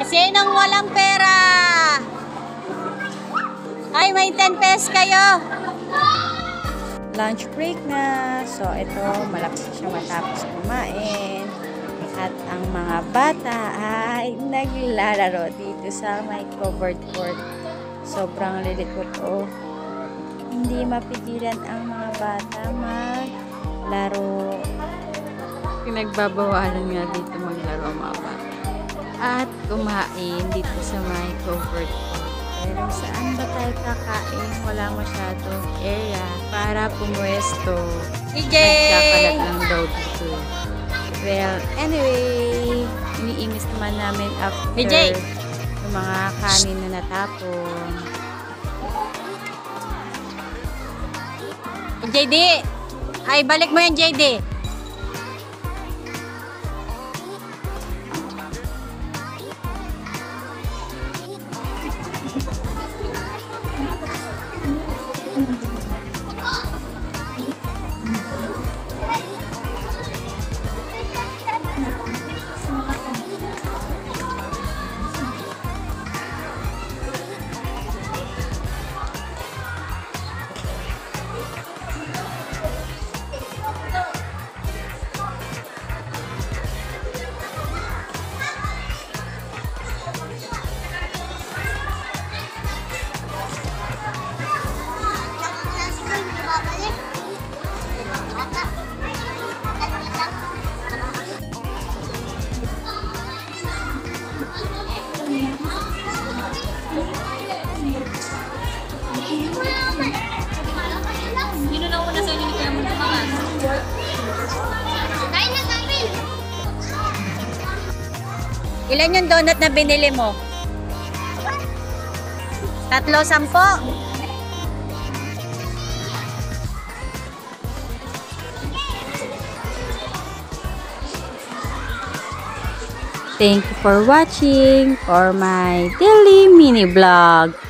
Sinong walang pera? Ay, may 10 pesos kayo. Lunch break na. So, ito, malapit siya matapos kumain. At ang mga bata ay naglalaro dito sa may covered court. Sobrang lilit ko to. Hindi mapigilan ang mga bata maglaro. Pinagbabawalan nga dito maglaro ang mga bata. At kumain dito sa may covered court. Pero saan ba tayo kakain? Wala masyadong area para pumwesto. DJ! Nagkakalat lang daw dito. Well, anyway, iniimis naman namin after DJ! Yung mga kanin na natapon. JD! Ay, balik mo yan, JD! Ilan yung donut na binili mo? 3, 10? Thank you for watching for my daily mini vlog.